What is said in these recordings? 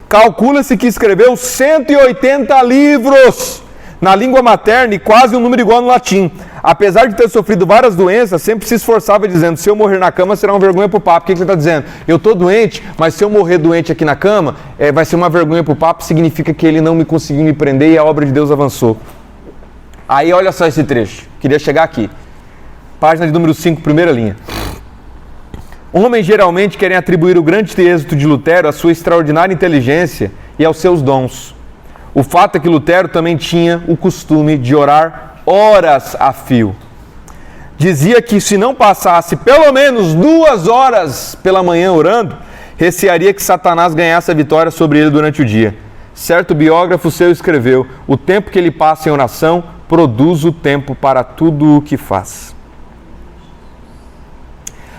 Calcula-se que escreveu 180 livros na língua materna e quase um número igual no latim. Apesar de ter sofrido várias doenças, sempre se esforçava dizendo, se eu morrer na cama será uma vergonha para o Papa. O que ele está dizendo? Eu estou doente, mas se eu morrer doente aqui na cama, vai ser uma vergonha para o Papa, significa que ele não me conseguiu me prender e a obra de Deus avançou. Aí olha só esse trecho, queria chegar aqui. Página de número 5, primeira linha. Homens geralmente querem atribuir o grande êxito de Lutero à sua extraordinária inteligência e aos seus dons. O fato é que Lutero também tinha o costume de orar horas a fio. Dizia que se não passasse pelo menos 2 horas pela manhã orando, recearia que Satanás ganhasse a vitória sobre ele durante o dia. Certo biógrafo seu escreveu, o tempo que ele passa em oração produz o tempo para tudo o que faz.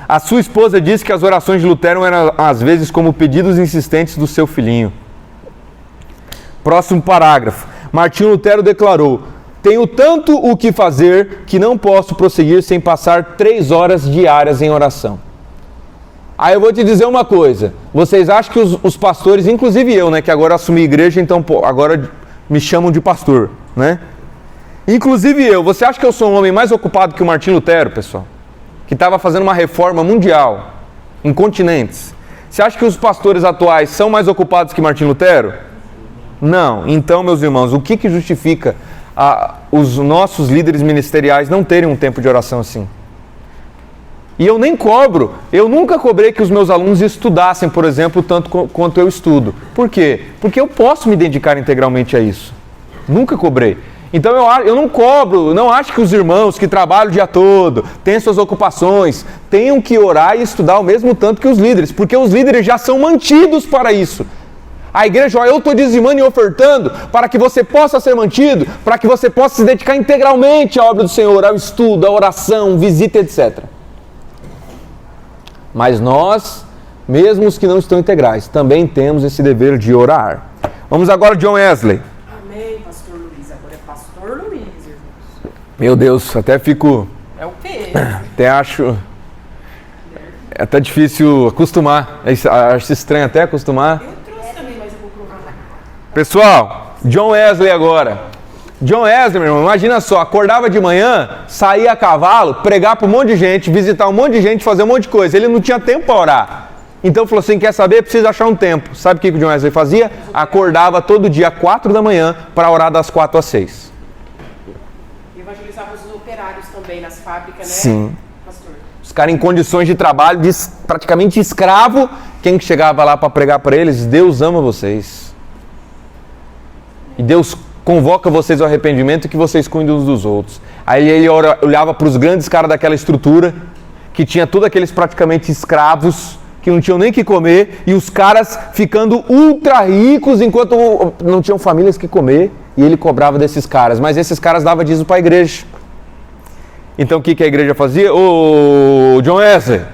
A sua esposa disse que as orações de Lutero eram às vezes como pedidos insistentes do seu filhinho. Próximo parágrafo. Martinho Lutero declarou, tenho tanto o que fazer que não posso prosseguir sem passar 3 horas diárias em oração. Aí eu vou te dizer uma coisa, vocês acham que os pastores, inclusive eu, né, que agora assumi igreja, então agora me chamam de pastor, né? Inclusive eu, você acha que eu sou um homem mais ocupado que o Martinho Lutero, pessoal? Que estava fazendo uma reforma mundial, em continentes. Você acha que os pastores atuais são mais ocupados que Martinho Lutero? Não. Então, meus irmãos, o que justifica os nossos líderes ministeriais não terem um tempo de oração assim? E eu nem cobro, eu nunca cobrei que os meus alunos estudassem, por exemplo, tanto quanto eu estudo. Por quê? Porque eu posso me dedicar integralmente a isso. Nunca cobrei. Então eu não cobro, não acho que os irmãos que trabalham o dia todo, têm suas ocupações, tenham que orar e estudar ao mesmo tanto que os líderes, porque os líderes já são mantidos para isso. A igreja, eu estou dizimando e ofertando para que você possa ser mantido, para que você possa se dedicar integralmente à obra do Senhor, ao estudo, à oração, visita, etc. Mas nós, mesmo os que não estão integrais, também temos esse dever de orar. Vamos agora a John Wesley. Amém, pastor Luiz. Agora é pastor Luiz, irmãos. Meu Deus, até fico... É o quê? Até acho... É até difícil acostumar. Acho estranho até acostumar. Eu trouxe também, mas eu vou provar. Pessoal, John Wesley agora. John Wesley, meu irmão, imagina só, acordava de manhã, saía a cavalo, pregar para um monte de gente, visitar um monte de gente, fazer um monte de coisa. Ele não tinha tempo para orar. Então falou assim, quer saber? Precisa achar um tempo. Sabe o que o John Wesley fazia? Acordava todo dia às 4 da manhã para orar das 4 às 6. Evangelizava os operários também nas fábricas, né? Sim. Pastor. Os caras em condições de trabalho, praticamente escravo. Quem que chegava lá para pregar para eles? Deus ama vocês. E Deus convoca vocês ao arrependimento e que vocês cuidem uns dos outros. Aí ele olhava para os grandes caras daquela estrutura, que tinha todos aqueles praticamente escravos, que não tinham nem que comer, e os caras ficando ultra ricos enquanto não tinham famílias que comer, e ele cobrava desses caras. Mas esses caras davam dízimo para a igreja. Então o que a igreja fazia? Ô, John Wesley, você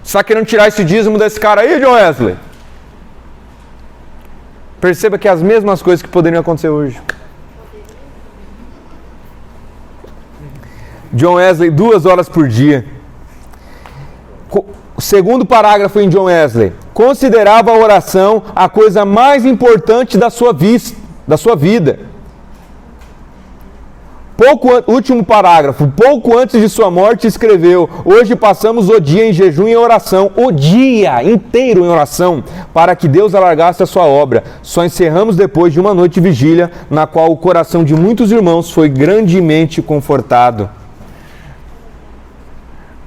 está querendo tirar esse dízimo desse cara aí, John Wesley? Perceba que é as mesmas coisas que poderiam acontecer hoje. John Wesley, 2 horas por dia. O segundo parágrafo em John Wesley. Considerava a oração a coisa mais importante da sua vida. Último parágrafo. Pouco antes de sua morte escreveu, hoje passamos o dia em jejum e em oração, o dia inteiro em oração, para que Deus alargasse a sua obra. Só encerramos depois de uma noite de vigília, na qual o coração de muitos irmãos foi grandemente confortado.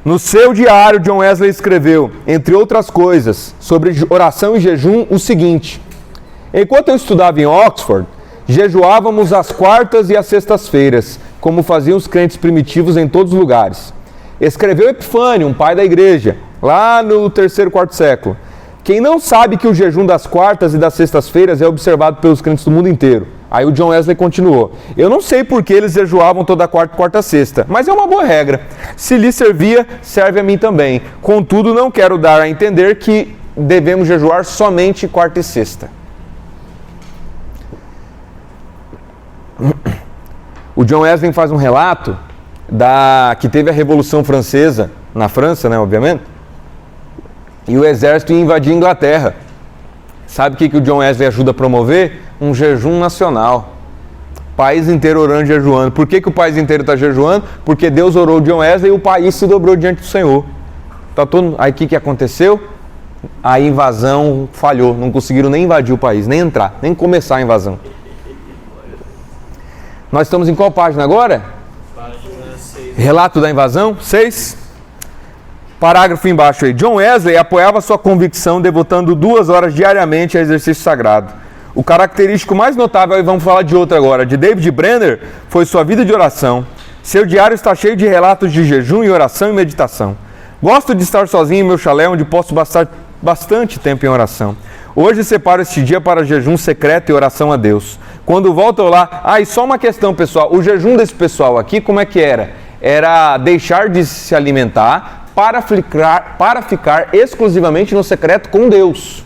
No seu diário, John Wesley escreveu, entre outras coisas, sobre oração e jejum, o seguinte: enquanto eu estudava em Oxford, jejuávamos às quartas e às sextas-feiras, como faziam os crentes primitivos em todos os lugares. Escreveu Epifânio, um pai da igreja, lá no 3º, 4º século. Quem não sabe que o jejum das quartas e das sextas-feiras é observado pelos crentes do mundo inteiro? Aí o John Wesley continuou. Eu não sei por que eles jejuavam toda quarta, quarta, sexta, mas é uma boa regra. Se lhe servia, serve a mim também. Contudo, não quero dar a entender que devemos jejuar somente quarta e sexta. O John Wesley faz um relato que teve a Revolução Francesa, na França, né, obviamente, e o exército ia invadir a Inglaterra. Sabe o que o John Wesley ajuda a promover? Um jejum nacional. O país inteiro orando e jejuando. Por que o país inteiro está jejuando? Porque Deus orou o John Wesley e o país se dobrou diante do Senhor. Tá todo... Aí o que aconteceu? A invasão falhou. Não conseguiram nem invadir o país, nem entrar, nem começar a invasão. Nós estamos em qual página agora? Página 6. Relato da invasão? 6. Parágrafo embaixo aí. John Wesley apoiava sua convicção devotando 2 horas diariamente a exercício sagrado. O característico mais notável, e vamos falar de outro agora, de David Brenner, foi sua vida de oração. Seu diário está cheio de relatos de jejum e oração e meditação. Gosto de estar sozinho em meu chalé, onde posso passar bastante tempo em oração. Hoje separo este dia para jejum secreto e oração a Deus. Quando volto lá... e só uma questão, pessoal. O jejum desse pessoal aqui, como é que era? Era deixar de se alimentar para ficar exclusivamente no secreto com Deus.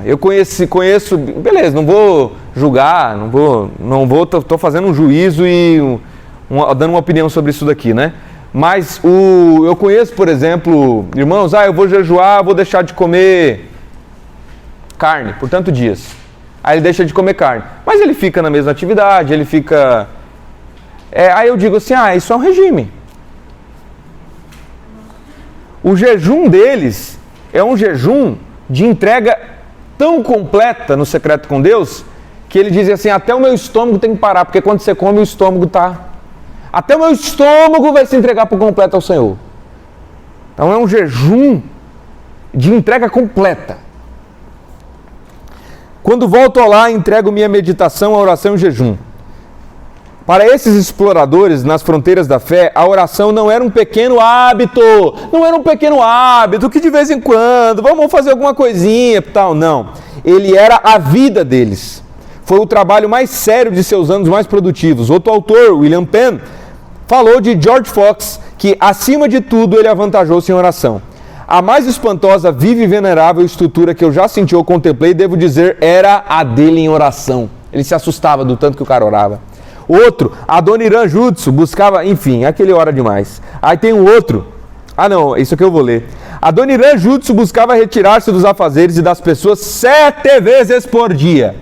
Eu conheço, beleza, não vou julgar, estou fazendo um juízo e dando uma opinião sobre isso daqui, né? Mas eu conheço, por exemplo, irmãos, eu vou jejuar, vou deixar de comer carne por tantos dias. Aí ele deixa de comer carne, mas ele fica na mesma atividade, ele fica... aí eu digo assim, isso é um regime. O jejum deles é um jejum de entrega tão completa no secreto com Deus, que ele diz assim, até o meu estômago tem que parar, porque quando você come o estômago está... Até o meu estômago vai se entregar por completo ao Senhor. Então é um jejum de entrega completa. Quando volto lá, entrego minha meditação, a oração e o jejum. Para esses exploradores nas fronteiras da fé, a oração não era um pequeno hábito, que de vez em quando, vamos fazer alguma coisinha e tal, não. Ele era a vida deles. Foi o trabalho mais sério de seus anos mais produtivos. Outro autor, William Penn, falou de George Fox, que acima de tudo ele avantajou-se em oração. A mais espantosa, viva e venerável estrutura que eu já senti ou contemplei, devo dizer, era a dele em oração. Ele se assustava do tanto que o cara orava. Outro, Adoniran Judson, buscava, enfim, aquele ora demais. Aí tem um outro, isso aqui eu vou ler. Adoniran Judson buscava retirar-se dos afazeres e das pessoas 7 vezes por dia,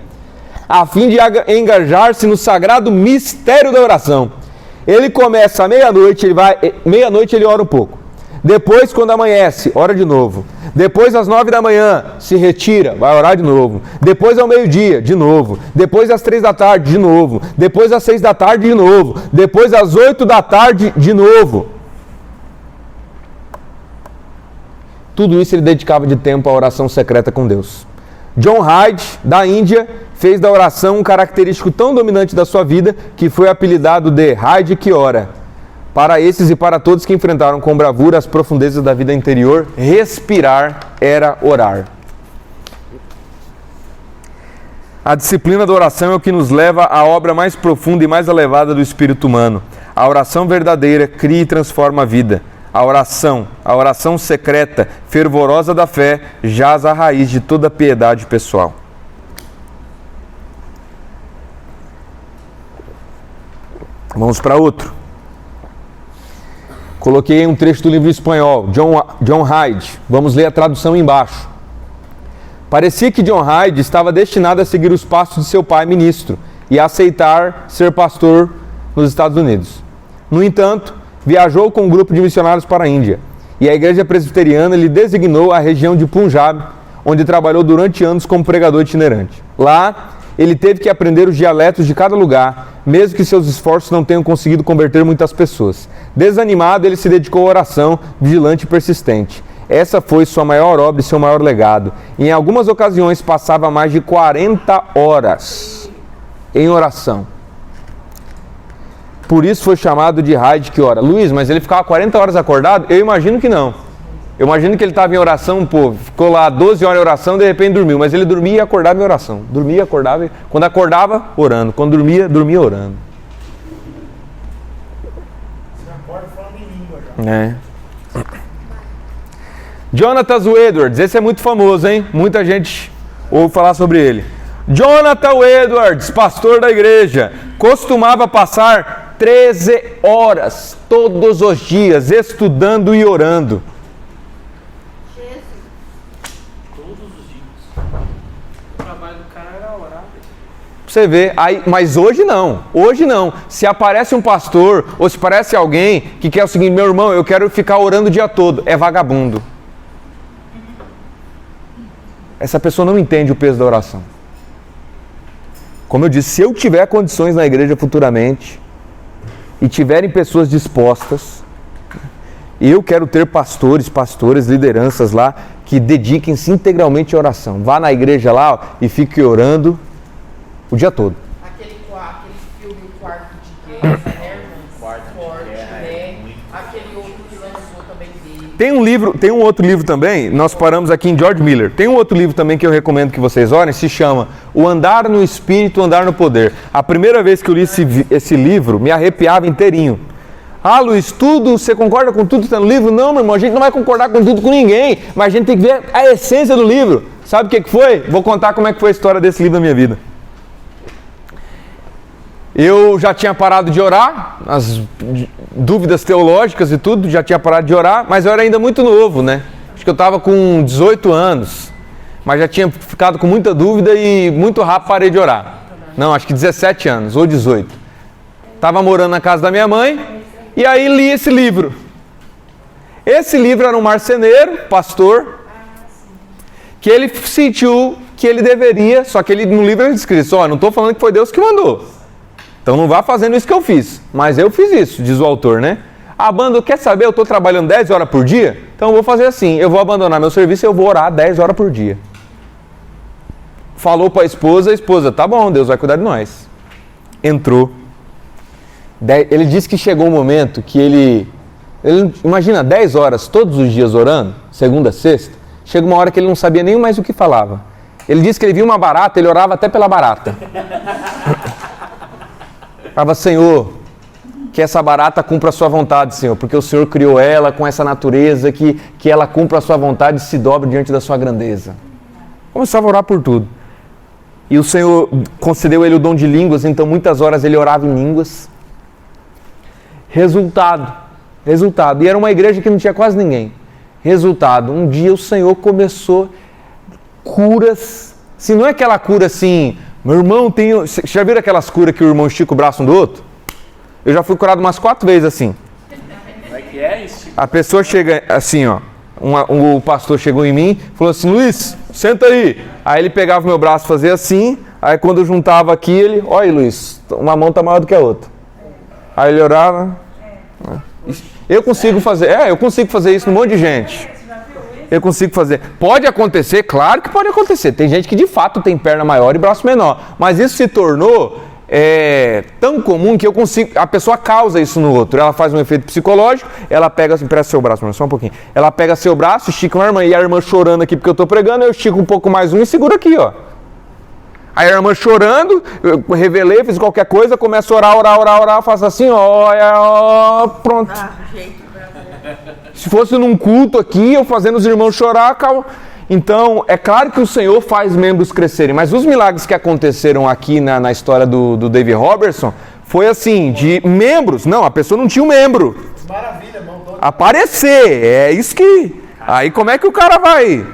a fim de engajar-se no sagrado mistério da oração. Ele começa à meia-noite, meia-noite ele ora um pouco. Depois, quando amanhece, ora de novo. Depois, às 9 da manhã, se retira, vai orar de novo. Depois, ao meio-dia, de novo. Depois, às 3 da tarde, de novo. Depois, às 6 da tarde, de novo. Depois, às 8 da tarde, de novo. Tudo isso ele dedicava de tempo à oração secreta com Deus. John Hyde, da Índia, fez da oração um característico tão dominante da sua vida que foi apelidado de Hyde que ora. Para esses e para todos que enfrentaram com bravura as profundezas da vida interior, respirar era orar. A disciplina da oração é o que nos leva à obra mais profunda e mais elevada do espírito humano. A oração verdadeira cria e transforma a vida. A oração secreta, fervorosa da fé, jaz à raiz de toda a piedade pessoal. Vamos para outro. Coloquei um trecho do livro espanhol, John Hyde. Vamos ler a tradução embaixo. Parecia que John Hyde estava destinado a seguir os passos de seu pai ministro e a aceitar ser pastor nos Estados Unidos. No entanto, viajou com um grupo de missionários para a Índia e a igreja presbiteriana lhe designou a região de Punjab, onde trabalhou durante anos como pregador itinerante. Lá, ele teve que aprender os dialetos de cada lugar, mesmo que seus esforços não tenham conseguido converter muitas pessoas. Desanimado, ele se dedicou à oração, vigilante e persistente. Essa foi sua maior obra e seu maior legado. Em algumas ocasiões, passava mais de 40 horas em oração. Por isso foi chamado de Hyde que ora. Luiz, mas ele ficava 40 horas acordado? Eu imagino que não. Eu imagino que ele estava em oração, ficou lá 12 horas em oração, de repente dormiu. Mas ele dormia e acordava em oração. Dormia, acordava. Quando acordava, orando. Quando dormia, dormia orando. Você acorda falando em língua já. Jonathan Edwards, esse é muito famoso, hein? Muita gente ouve falar sobre ele. Jonathan Edwards, pastor da igreja, costumava passar 13 horas todos os dias estudando e orando. Todos trabalho do cara era orar. Você vê, aí, mas hoje não. Se aparece um pastor ou se aparece alguém que quer o seguinte: meu irmão, eu quero ficar orando o dia todo, é vagabundo. Essa pessoa não entende o peso da oração. Como eu disse, se eu tiver condições na igreja futuramente e tiverem pessoas dispostas, eu quero ter pastores, lideranças lá que dediquem-se integralmente à oração. Vá na igreja lá, ó, e fique orando o dia todo. Aquele filme, O Quarto de Guerra, né, irmão? Quarto de Guerra, né? Aquele outro que lançou também dele. Tem um outro livro também, nós paramos aqui em George Miller. Tem um outro livro também que eu recomendo que vocês orem, se chama O Andar no Espírito, o Andar no Poder. A primeira vez que eu li esse livro, me arrepiava inteirinho. Ah, Luiz, você concorda com tudo que está no livro? Não, meu irmão, a gente não vai concordar com tudo com ninguém, mas a gente tem que ver a essência do livro. Sabe o que foi? Vou contar como é que foi a história desse livro na minha vida. Eu já tinha parado de orar, as dúvidas teológicas e tudo, já tinha parado de orar, mas eu era ainda muito novo, né? Acho que eu estava com 18 anos, mas já tinha ficado com muita dúvida e muito rápido parei de orar. Não, acho que 17 anos ou 18. Estava morando na casa da minha mãe e aí li esse livro. Esse livro era um marceneiro, pastor, que ele sentiu que ele deveria, só que no livro ele escrito, não estou falando que foi Deus que mandou. Então não vá fazendo isso que eu fiz. Mas eu fiz isso, diz o autor, né? A banda, quer saber, eu estou trabalhando 10 horas por dia? Então eu vou fazer assim, eu vou abandonar meu serviço e eu vou orar 10 horas por dia. Falou para a esposa, tá bom, Deus vai cuidar de nós. Entrou. Ele disse que chegou um momento que ele imagina, 10 horas todos os dias orando, segunda a sexta, chega uma hora que ele não sabia nem mais o que falava. Ele disse que ele viu uma barata, ele orava até pela barata. Falava, Senhor, que essa barata cumpra a sua vontade, Senhor, porque o Senhor criou ela com essa natureza, que ela cumpra a sua vontade e se dobre diante da sua grandeza. Começava a orar por tudo. E o Senhor concedeu ele o dom de línguas, então muitas horas ele orava em línguas. Resultado. E era uma igreja que não tinha quase ninguém. Resultado, um dia o Senhor começou curas. Se não é aquela cura assim... Meu irmão já viram aquelas curas que o irmão estica o braço um do outro? Eu já fui curado umas 4 vezes assim. Como é que é isso? A pessoa chega assim, ó. O pastor chegou em mim e falou assim, Luiz, senta aí. Aí ele pegava o meu braço e fazia assim. Aí quando eu juntava aqui, ele, olha Luiz, uma mão tá maior do que a outra. Aí ele orava. Eu consigo fazer isso num monte de gente. Eu consigo fazer. Pode acontecer, claro que pode acontecer. Tem gente que de fato tem perna maior e braço menor. Mas isso se tornou tão comum que eu consigo. A pessoa causa isso no outro. Ela faz um efeito psicológico, ela pega assim, presta seu braço, só um pouquinho. Ela pega seu braço, estica uma irmã, e a irmã chorando aqui porque eu estou pregando, eu estico um pouco mais um e seguro aqui, ó. Aí a irmã chorando, eu revelei, fiz qualquer coisa, começo a orar, faço assim, ó, pronto. Se fosse num culto aqui, eu fazendo os irmãos chorar, calma. Então, é claro que o Senhor faz membros crescerem, mas os milagres que aconteceram aqui na história do David Robertson, foi assim, de membros. Não, a pessoa não tinha um membro. Maravilha, irmão. Aparecer, é isso que... Aí como é que o cara vai?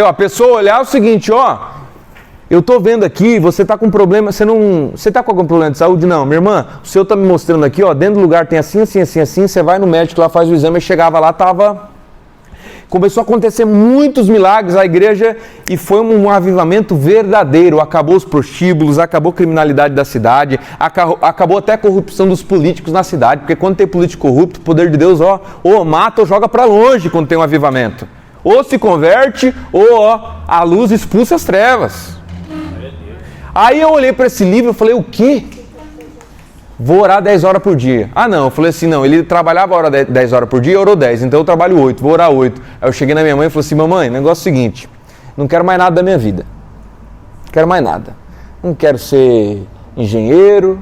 A pessoa olhar o seguinte, eu tô vendo aqui, você tá com problema, você tá com algum problema de saúde? Não, minha irmã, o senhor tá me mostrando aqui, dentro do lugar tem assim, você vai no médico lá, faz o exame, e chegava lá, começou a acontecer muitos milagres a igreja e foi um avivamento verdadeiro, acabou os prostíbulos, acabou a criminalidade da cidade, acabou até a corrupção dos políticos na cidade, porque quando tem político corrupto, o poder de Deus, ou mata ou joga para longe quando tem um avivamento. Ou se converte, ou a luz expulsa as trevas. Aí eu olhei para esse livro e falei, o quê? Vou orar 10 horas por dia. Não, eu falei assim, não, ele trabalhava 10 horas por dia e orou 10, então eu trabalho 8, vou orar 8. Aí eu cheguei na minha mãe e falei assim, mamãe, o negócio é o seguinte, não quero mais nada da minha vida. Não quero mais nada. Não quero ser engenheiro,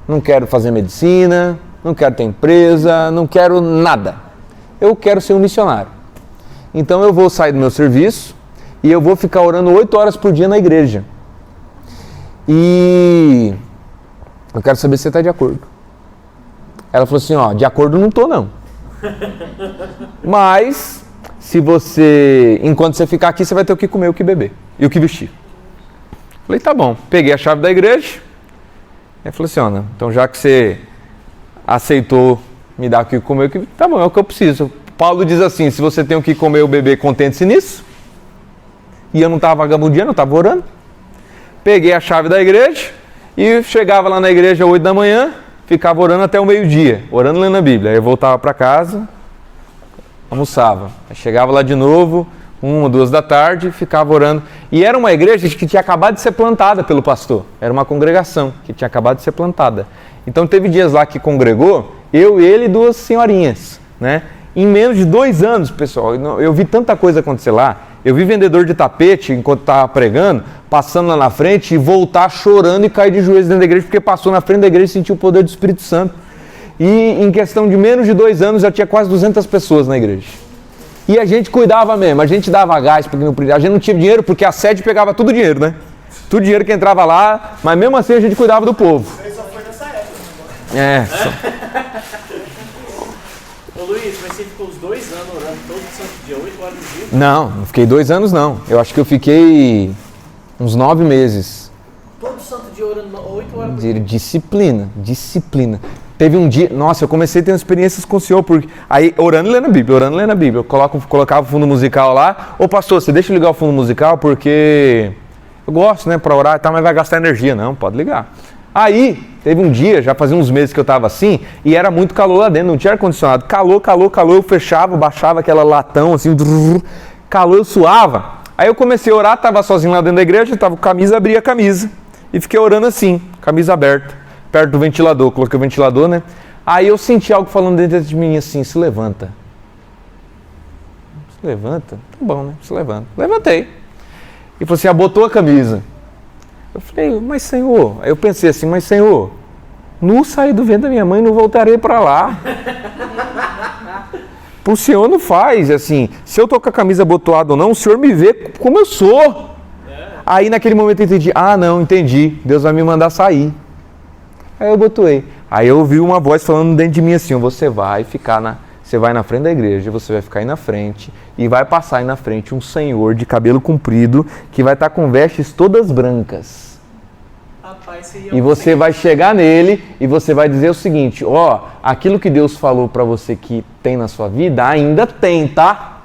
não quero fazer medicina, não quero ter empresa, não quero nada. Eu quero ser um missionário. Então eu vou sair do meu serviço e eu vou ficar orando 8 horas por dia na igreja. E eu quero saber se você está de acordo. Ela falou assim, de acordo não estou não. Mas enquanto você ficar aqui, você vai ter o que comer, o que beber e o que vestir. Falei, tá bom. Peguei a chave da igreja. Aí falei assim, ó, então já que você aceitou me dar o que comer, tá bom, é o que eu preciso. Paulo diz assim, se você tem o que comer ou beber, contente-se nisso. E eu não estava vagabundeando, eu estava orando. Peguei a chave da igreja e chegava lá na igreja às 8 da manhã, ficava orando até o meio-dia, orando lendo a Bíblia. Aí eu voltava para casa, almoçava. Aí chegava lá de novo, 1 ou 2 da tarde, ficava orando. E era uma igreja que tinha acabado de ser plantada pelo pastor. Era uma congregação que tinha acabado de ser plantada. Então teve dias lá que congregou, eu, ele e 2 senhorinhas, né? Em menos de 2 anos, pessoal, eu vi tanta coisa acontecer lá. Eu vi vendedor de tapete, enquanto estava pregando, passando lá na frente e voltar chorando e cair de joelhos dentro da igreja, porque passou na frente da igreja e sentiu o poder do Espírito Santo. E em questão de menos de 2 anos já tinha quase 200 pessoas na igreja. E a gente cuidava mesmo, a gente dava gás, porque a gente não tinha dinheiro, porque a sede pegava tudo o dinheiro, né? Tudo o dinheiro que entrava lá, mas mesmo assim a gente cuidava do povo. Só foi nessa época. É. Ô Luiz, mas você ficou os 2 anos orando todo santo dia, 8 horas do dia? Não fiquei 2 anos não. Eu acho que eu fiquei uns 9 meses. Todo santo dia orando 8 horas do dia? Disciplina. Teve um dia, nossa, eu comecei a ter experiências com o Senhor, porque aí orando e lendo a Bíblia, eu colocava o fundo musical lá. Ô pastor, você deixa eu ligar o fundo musical porque eu gosto, né, pra orar e tal, mas vai gastar energia. Não, pode ligar. Aí, teve um dia, já fazia uns meses que eu tava assim, e era muito calor lá dentro, não tinha ar-condicionado. Calor, eu fechava, baixava aquela latão assim, calor, eu suava. Aí eu comecei a orar, tava sozinho lá dentro da igreja, tava com camisa, abri a camisa e fiquei orando assim, camisa aberta, perto do ventilador, coloquei o ventilador, né? Aí eu senti algo falando dentro de mim assim, se levanta. Se levanta? Tá bom, né? Se levanta. Levantei. E falou assim, botou a camisa. Eu falei, mas Senhor, aí eu pensei assim, mas Senhor, não saí do ventre da minha mãe, não voltarei para lá. Pro Senhor não faz, assim, se eu tô com a camisa abotoada ou não, o Senhor me vê como eu sou. Aí naquele momento eu entendi, não, entendi, Deus vai me mandar sair. Aí eu botoei. Aí eu ouvi uma voz falando dentro de mim assim, você vai na frente da igreja, você vai ficar aí na frente e vai passar aí na frente um senhor de cabelo comprido que vai estar com vestes todas brancas. Rapaz, e você vai chegar nele e você vai dizer o seguinte, aquilo que Deus falou para você que tem na sua vida, ainda tem, tá?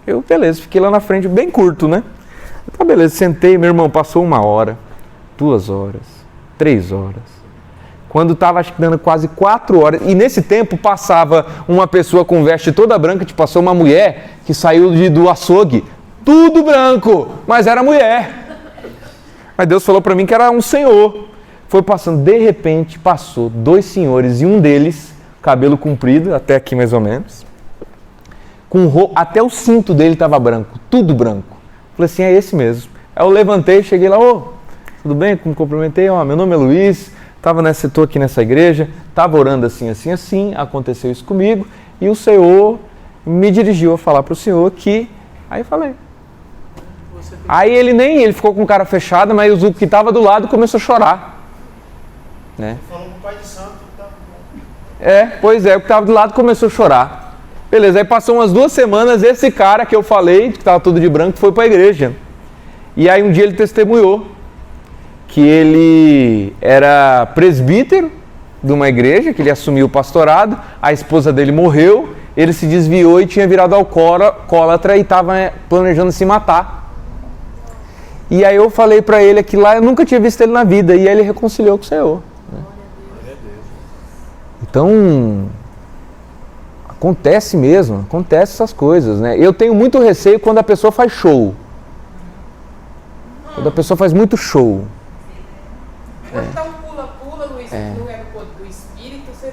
Eu, beleza, fiquei lá na frente, bem curto, né? Tá, beleza, sentei, meu irmão, passou 1 hora, 2 horas, 3 horas. Quando estava, acho que dando quase 4 horas, e nesse tempo passava uma pessoa com veste toda branca, passou uma mulher que saiu do açougue, tudo branco, mas era mulher. Mas Deus falou para mim que era um senhor. Foi passando, de repente, passou 2 senhores, e um deles, cabelo comprido, até aqui mais ou menos, até o cinto dele estava branco, tudo branco. Falei assim, é esse mesmo. Aí eu levantei, cheguei lá, tudo bem? Me cumprimentei, meu nome é Luiz, estou aqui nessa igreja, estava orando assim, aconteceu isso comigo, e o Senhor me dirigiu a falar para o Senhor que... Aí eu falei. Aí ele ficou com cara fechada, mas o que estava do lado começou a chorar. Né? Falou com o pai de santo. Pois é, o que estava do lado começou a chorar. Beleza, aí passou umas 2 semanas, esse cara que eu falei, que estava tudo de branco, foi para a igreja. E aí um dia ele testemunhou que ele era presbítero de uma igreja, que ele assumiu o pastorado, a esposa dele morreu, ele se desviou e tinha virado alcoólatra e estava planejando se matar. E aí eu falei para ele que lá eu nunca tinha visto ele na vida, e aí ele reconciliou com o Senhor. Né? Então, acontece essas coisas, né? Eu tenho muito receio quando a pessoa faz show. Quando a pessoa faz muito show. Quando dá um pula-pula, Luiz, que não é do espírito, você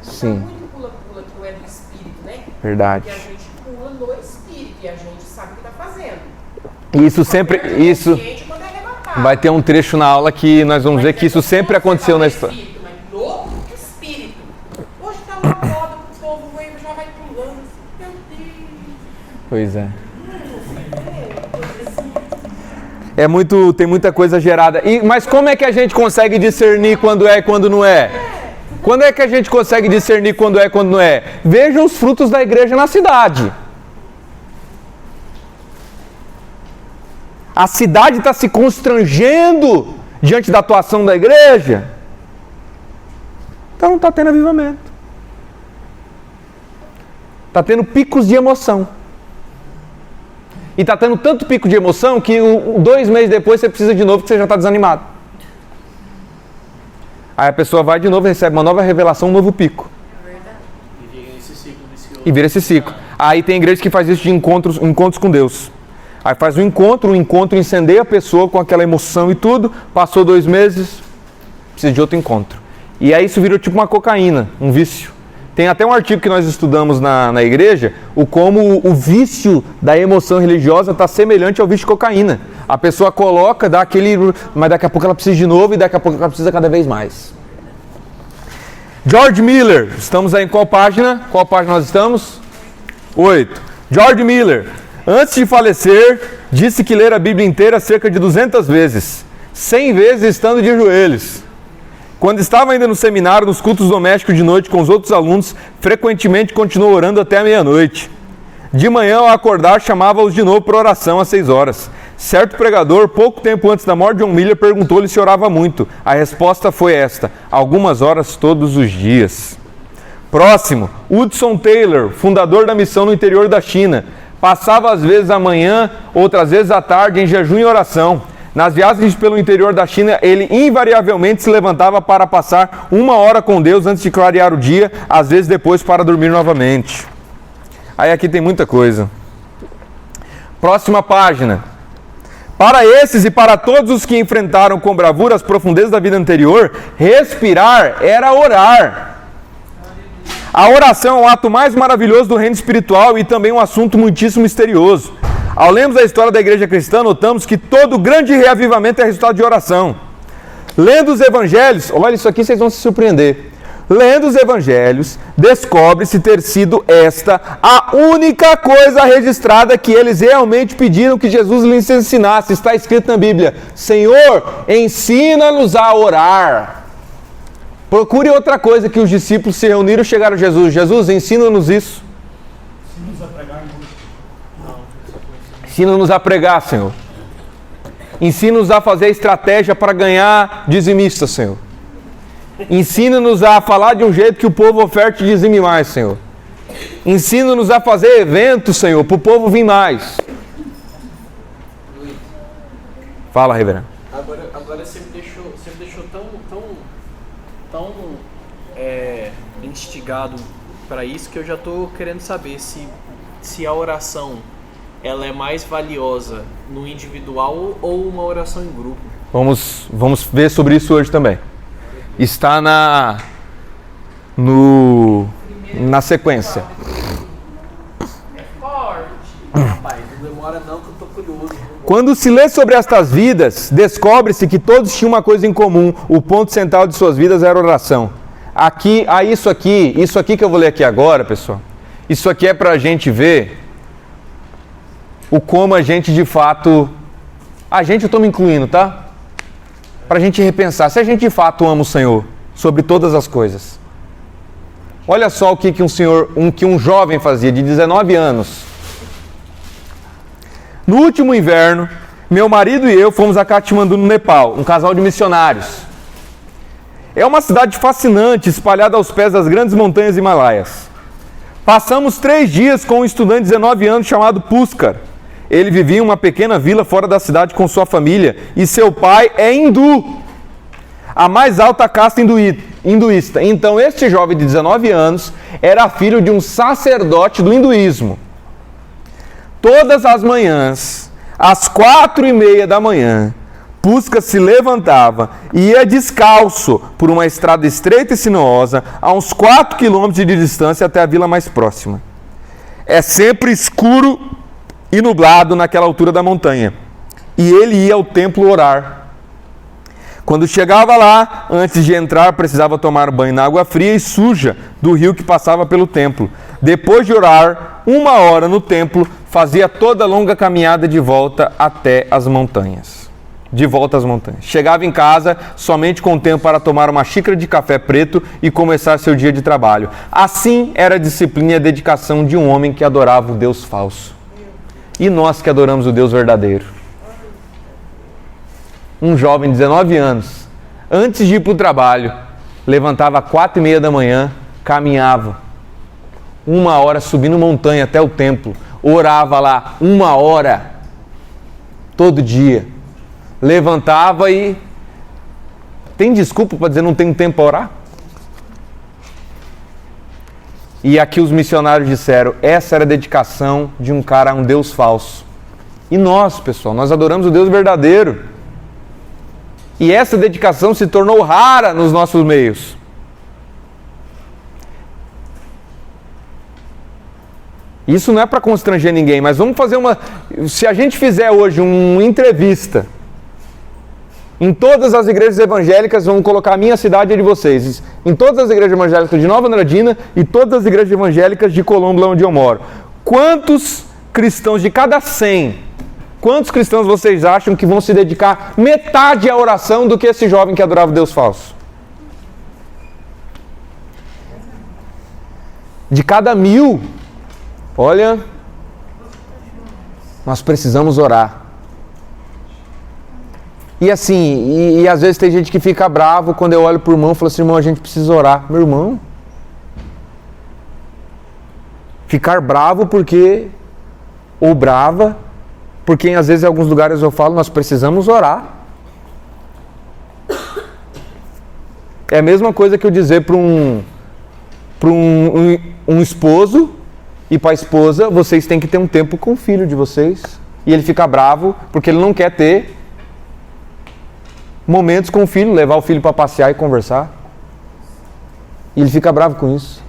Sim. dá muito pula-pula que não é do espírito, né? Verdade. Porque a gente pula no espírito e a gente sabe o que está fazendo. Isso vai ter um trecho na aula que nós vamos ver que isso sempre aconteceu na história. Mas no espírito. Hoje está uma moda, o povo já vai pulando assim, meu Deus. Pois é. Tem muita coisa gerada. Mas como é que a gente consegue discernir quando é e quando não é? Quando é que a gente consegue discernir quando é e quando não é? Veja os frutos da igreja na cidade. A cidade está se constrangendo diante da atuação da igreja. Então está tendo avivamento. Está tendo picos de emoção. E está tendo tanto pico de emoção que 2 meses depois você precisa de novo porque você já está desanimado. Aí a pessoa vai de novo, recebe uma nova revelação, um novo pico. E vira esse ciclo vicioso. E vira esse ciclo. Aí tem igreja que faz isso de encontros com Deus. Aí faz o encontro incendeia a pessoa com aquela emoção e tudo. Passou 2 meses, precisa de outro encontro. E aí isso virou tipo uma cocaína, um vício. Tem até um artigo que nós estudamos na igreja, como o vício da emoção religiosa está semelhante ao vício de cocaína. A pessoa coloca, dá aquele, mas daqui a pouco ela precisa de novo e daqui a pouco ela precisa cada vez mais. George Miller, estamos aí em qual página? Qual página nós estamos? 8. George Miller, antes de falecer, disse que ler a Bíblia inteira cerca de 200 vezes, 100 vezes estando de joelhos. Quando estava ainda no seminário, nos cultos domésticos de noite com os outros alunos, frequentemente continuou orando até a meia-noite. De manhã, ao acordar, chamava-os de novo para oração às 6 horas. Certo pregador, pouco tempo antes da morte de John Miller, perguntou-lhe se orava muito. A resposta foi esta: algumas horas todos os dias. Próximo, Hudson Taylor, fundador da missão no interior da China. Passava às vezes à manhã, outras vezes à tarde, em jejum e oração. Nas viagens pelo interior da China, ele invariavelmente se levantava para passar 1 hora com Deus antes de clarear o dia, às vezes depois para dormir novamente. Aí aqui tem muita coisa. Próxima página. Para esses e para todos os que enfrentaram com bravura as profundezas da vida anterior, respirar era orar. A oração é o ato mais maravilhoso do reino espiritual e também um assunto muitíssimo misterioso. Ao lermos a história da igreja cristã, notamos que todo grande reavivamento é resultado de oração. Lendo os evangelhos, olha isso aqui, vocês vão se surpreender. Lendo os evangelhos, descobre-se ter sido esta a única coisa registrada que eles realmente pediram que Jesus lhes ensinasse. Está escrito na Bíblia: Senhor, ensina-nos a orar. Procure outra coisa que os discípulos se reuniram e chegaram a Jesus. Jesus, ensina-nos isso. Ensina-nos a pregar, Senhor. Ensina-nos a fazer estratégia para ganhar dizimistas, Senhor. Ensina-nos a falar de um jeito que o povo oferte e dizime mais, Senhor. Ensina-nos a fazer eventos, Senhor, para o povo vir mais. Fala, reverendo. Agora você me deixou tão instigado para isso que eu já estou querendo saber se a oração ela é mais valiosa no individual ou uma oração em grupo. Vamos ver sobre isso hoje também. Está na sequência. É forte. Rapaz, não demora não que eu tô curioso. Quando se lê sobre estas vidas, descobre-se que todos tinham uma coisa em comum. O ponto central de suas vidas era a oração. Isso aqui que eu vou ler aqui agora, pessoal. Isso aqui é para a gente ver o como a gente de fato... eu estou me incluindo, tá? Para a gente repensar. Se a gente de fato ama o Senhor sobre todas as coisas. Olha só o que um jovem fazia de 19 anos. No último inverno, meu marido e eu fomos a Katmandu, no Nepal, um casal de missionários. É uma cidade fascinante, espalhada aos pés das grandes montanhas Himalaias. Passamos 3 dias com um estudante de 19 anos chamado Puskar. Ele vivia em uma pequena vila fora da cidade com sua família e seu pai é hindu, a mais alta casta hinduísta. Então este jovem de 19 anos era filho de um sacerdote do hinduísmo. Todas as manhãs, às 4:30 da manhã, Puskar se levantava e ia descalço por uma estrada estreita e sinuosa a uns 4 quilômetros de distância até a vila mais próxima. É sempre escuro e nublado naquela altura da montanha. E ele ia ao templo orar. Quando chegava lá, antes de entrar, precisava tomar banho na água fria e suja do rio que passava pelo templo. Depois de orar 1 hora no templo, fazia toda a longa caminhada de volta até as montanhas. de volta às montanhas. Chegava em casa somente com tempo para tomar uma xícara de café preto e começar seu dia de trabalho. Assim era a disciplina e a dedicação de um homem que adorava o Deus falso. E nós que adoramos o Deus verdadeiro. Um jovem de 19 anos, antes de ir para o trabalho, levantava às 4h30 da manhã, caminhava 1 hora subindo montanha até o templo, orava lá 1 hora, todo dia. Levantava e... Tem desculpa para dizer não tenho tempo para orar? E aqui os missionários disseram, essa era a dedicação de um cara a um Deus falso. E nós, pessoal, nós adoramos o Deus verdadeiro. E essa dedicação se tornou rara nos nossos meios. Isso não é para constranger ninguém, mas vamos fazer uma... Se a gente fizer hoje uma entrevista em todas as igrejas evangélicas, vamos colocar a minha cidade e a de vocês, em todas as igrejas evangélicas de Nova Andradina e todas as igrejas evangélicas de Colombo, lá onde eu moro. Quantos cristãos de cada 100... Quantos cristãos vocês acham que vão se dedicar metade à oração do que esse jovem que adorava o Deus falso? De cada 1000, olha, nós precisamos orar. E assim, e às vezes tem gente que fica bravo quando eu olho para o irmão e falo assim, irmão, a gente precisa orar. Meu irmão, ficar bravo porque, ou brava, porque às vezes em alguns lugares eu falo, nós precisamos orar. É a mesma coisa que eu dizer para um esposo e para a esposa, vocês têm que ter um tempo com o filho de vocês. E ele fica bravo porque ele não quer ter momentos com o filho, levar o filho para passear e conversar. E ele fica bravo com isso.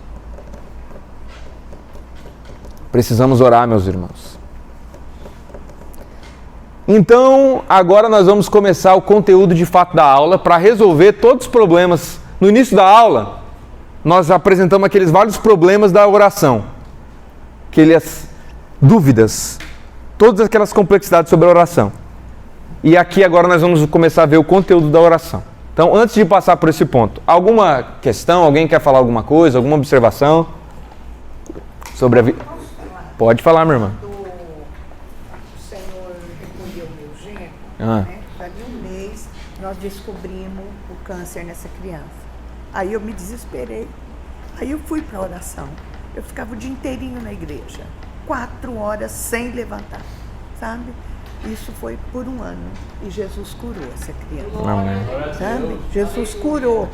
Precisamos orar, meus irmãos. Então, agora nós vamos começar o conteúdo de fato da aula para resolver todos os problemas. No início da aula, nós apresentamos aqueles vários problemas da oração, aquelas dúvidas, todas aquelas complexidades sobre a oração. E aqui agora nós vamos começar a ver o conteúdo da oração. Então, antes de passar por esse ponto, alguma questão? Alguém quer falar alguma coisa? Alguma observação sobre a vida? Pode falar, minha irmã. O Senhor recolheu meu genro, Ah. né? Dali um mês, nós descobrimos o câncer nessa criança. Aí eu me desesperei. Aí eu fui para a oração. Eu ficava o dia inteirinho na igreja. 4 horas sem levantar, sabe? Isso foi por 1 ano. E Jesus curou essa criança. Amém. Sabe? Jesus curou.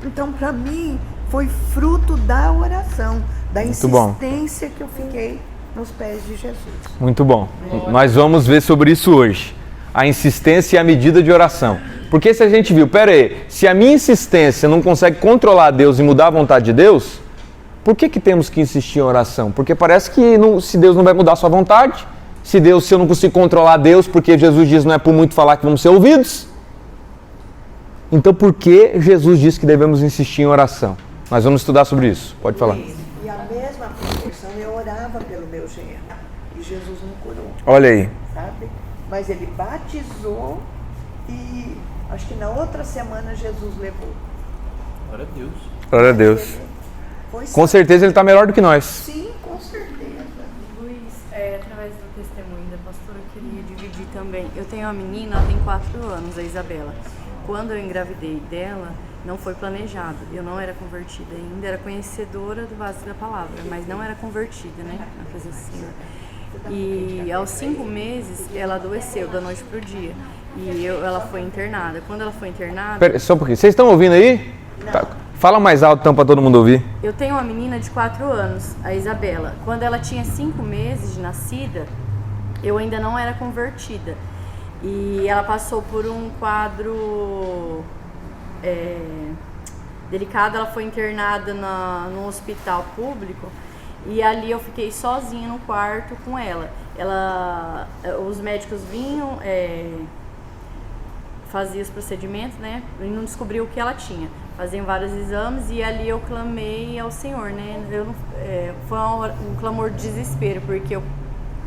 Então, para mim, foi fruto da oração, da Muito bom. insistência que eu fiquei nos pés de Jesus. Muito bom. Nós vamos ver sobre isso hoje. A insistência e a medida de oração. Porque se a gente viu, pera aí, se a minha insistência não consegue controlar Deus e mudar a vontade de Deus, por que temos que insistir em oração? Porque parece que se Deus não vai mudar a sua vontade, se eu não consigo controlar Deus, porque Jesus diz não é por muito falar que vamos ser ouvidos. Então por que Jesus diz que devemos insistir em oração? Nós vamos estudar sobre isso. Pode falar. E a mesma proporção eu orava pelo meu genro. E Jesus não curou, Olha aí. sabe? Mas ele batizou e acho que na outra semana Jesus levou. Glória a Deus. Glória a Deus. Foi Com certeza ele está melhor do que nós. Sim, com certeza. Luiz, através do testemunho da pastora, eu queria dividir também. Eu tenho uma menina, ela tem 4 anos, a Isabela. Quando eu engravidei dela, não foi planejado. Eu não era convertida ainda, era conhecedora do básico da palavra, mas não era convertida, né? Na presença do Senhor. E aos 5 meses, ela adoeceu da noite pro dia. E ela foi internada. Quando ela foi internada... Pera, só um pouquinho. Vocês estão ouvindo aí? Tá. Fala mais alto então para todo mundo ouvir. Eu tenho uma menina de 4 anos, a Isabela. Quando ela tinha 5 meses de nascida, eu ainda não era convertida. E ela passou por um quadro delicado. Ela foi internada num hospital público. E ali eu fiquei sozinha no quarto com ela. Os médicos vinham, faziam os procedimentos, né? E não descobriu o que ela tinha. Faziam vários exames e ali eu clamei ao Senhor, né? Foi um clamor de desespero, porque eu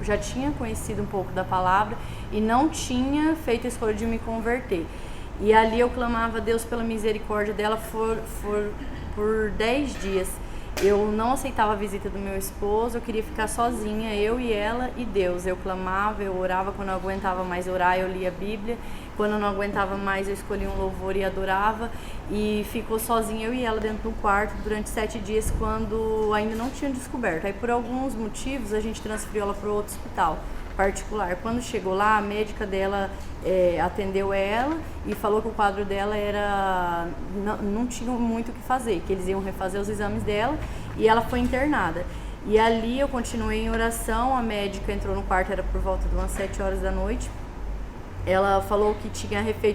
já tinha conhecido um pouco da palavra e não tinha feito a escolha de me converter. E ali eu clamava a Deus pela misericórdia dela por 10 dias. Eu não aceitava a visita do meu esposo, eu queria ficar sozinha, eu e ela e Deus. Eu clamava, eu orava, quando eu aguentava mais orar, eu lia a Bíblia. Quando eu não aguentava mais, eu escolhia um louvor e adorava. E ficou sozinha, eu e ela, dentro do quarto durante 7 dias, quando ainda não tinha descoberto. Aí, por alguns motivos, a gente transferiu ela para outro hospital particular. Quando chegou lá, a médica dela atendeu ela e falou que o quadro dela não tinha muito o que fazer, que eles iam refazer os exames dela, e ela foi internada. E ali eu continuei em oração, a médica entrou no quarto, era por volta de umas 7 horas da noite. Ela falou que tinha refeito